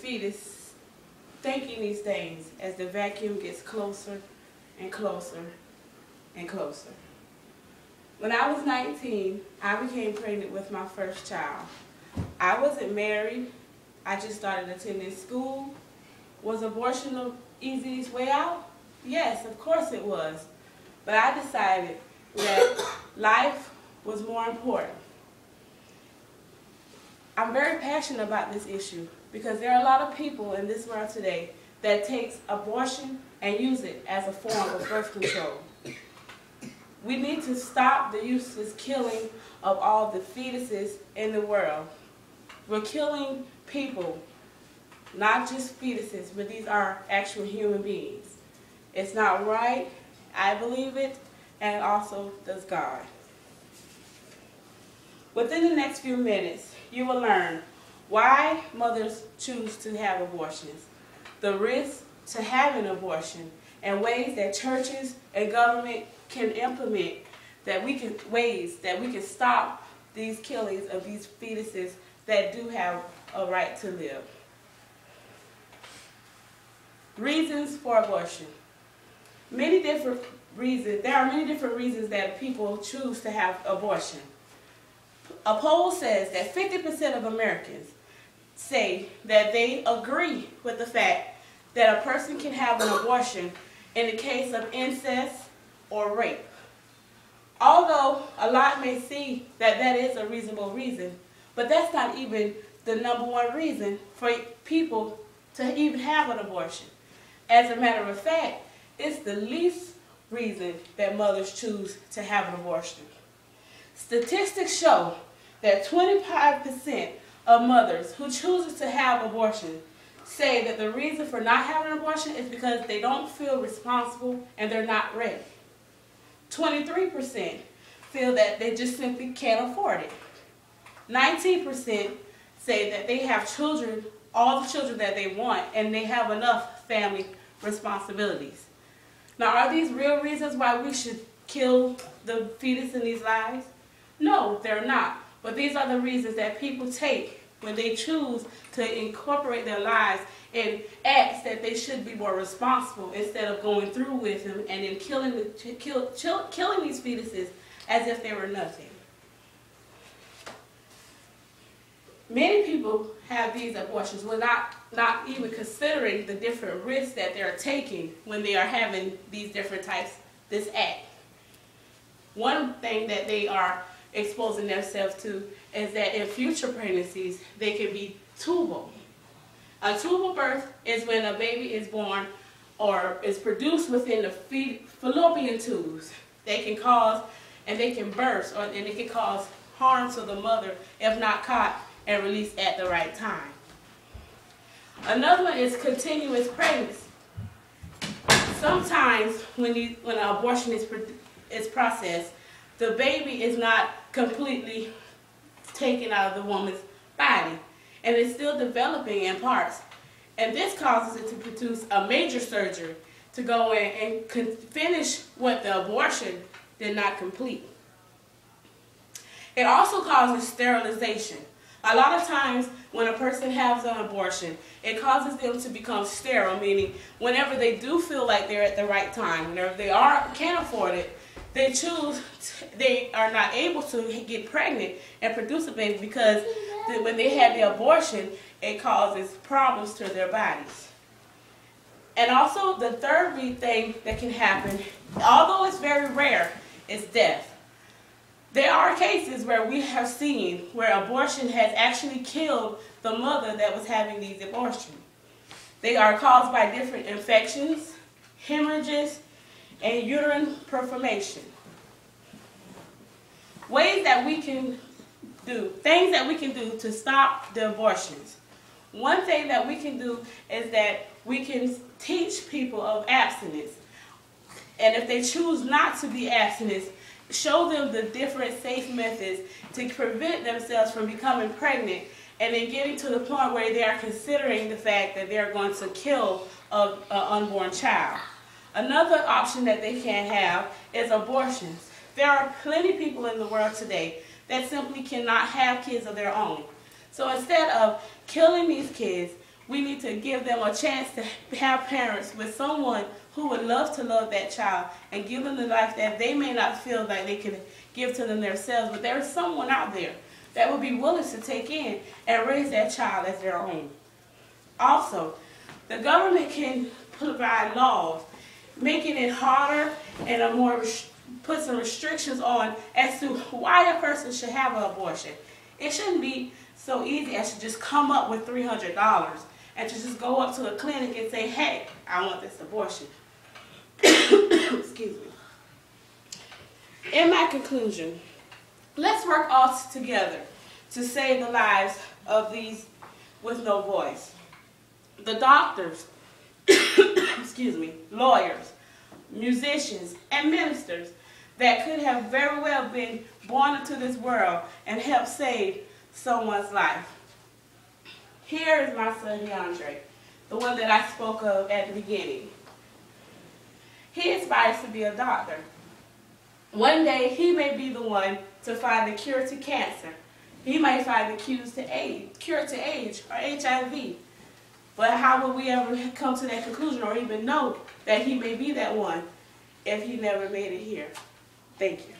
fetus thinking these things as the vacuum gets closer and closer and closer. When I was 19, I became pregnant with my first child. I wasn't married. I just started attending school. Was abortion the easiest way out? Yes, of course it was. But I decided that life was more important. I'm very passionate about this issue because there are a lot of people in this world today that takes abortion and use it as a form of birth control. We need to stop the useless killing of all the fetuses in the world. We're killing people, not just fetuses, but these are actual human beings. It's not right. I believe it, and also does God. Within the next few minutes, you will learn why mothers choose to have abortions, the risks to having an abortion, and ways that churches and government can implement ways that we can stop these killings of these fetuses that do have a right to live. Reasons for abortion. There are many different reasons that people choose to have abortion. A poll says that 50% of Americans say that they agree with the fact that a person can have an abortion in the case of incest or rape. Although a lot may see that that is a reasonable reason, but that's not even the number one reason for people to even have an abortion. As a matter of fact, it's the least reason that mothers choose to have an abortion. Statistics show that 25% of mothers who choose to have abortion say that the reason for not having an abortion is because they don't feel responsible and they're not ready. 23% feel that they just simply can't afford it. 19% say that they have children, all the children that they want, and they have enough family responsibilities. Now, are these real reasons why we should kill the fetus in these lives? No, they're not. But these are the reasons that people take when they choose to incorporate their lives and acts that they should be more responsible instead of going through with them and then killing these fetuses as if they were nothing. Many people have these abortions without not even considering the different risks that they're taking when they are having these different types, this act. One thing that they are exposing themselves to is that in future pregnancies, they can be tubal. A tubal birth is when a baby is born or is produced within the fallopian tubes. They can cause, and they can burst, and it can cause harm to the mother if not caught and released at the right time. Another one is continuous pregnancy. Sometimes when an abortion is processed, the baby is not completely taken out of the woman's body, and it's still developing in parts. And this causes it to produce a major surgery to go in and finish what the abortion did not complete. It also causes sterilization. A lot of times when a person has an abortion, it causes them to become sterile, meaning whenever they do feel like they're at the right time, whenever they can't afford it, they are not able to get pregnant and produce a baby because when they have the abortion, it causes problems to their bodies. And also the third thing that can happen, although it's very rare, is death. There are cases where we have seen where abortion has actually killed the mother that was having these abortions. They are caused by different infections, hemorrhages, and uterine perforation. Ways that we can do, things that we can do to stop the abortions. One thing that we can do is that we can teach people of abstinence. And if they choose not to be abstinent, show them the different safe methods to prevent themselves from becoming pregnant and then getting to the point where they are considering the fact that they're going to kill an unborn child. Another option that they can have is abortions. There are plenty of people in the world today that simply cannot have kids of their own. So instead of killing these kids, we need to give them a chance to have parents with someone who would love to love that child and give them the life that they may not feel like they can give to them themselves, but there is someone out there that would be willing to take in and raise that child as their own. Also, the government can provide laws making it harder and put some restrictions on as to why a person should have an abortion. It shouldn't be so easy as to just come up with $300 and to just go up to a clinic and say, hey, I want this abortion. Excuse me. In my conclusion, let's work all together to save the lives of these with no voice. The doctors, excuse me, lawyers, musicians, and ministers that could have very well been born into this world and helped save someone's life. Here is my son DeAndre, the one that I spoke of at the beginning. He aspires to be a doctor. One day he may be the one to find the cure to cancer. He might find the cure to AIDS or HIV. But how will we ever come to that conclusion or even know that he may be that one if he never made it here? Thank you.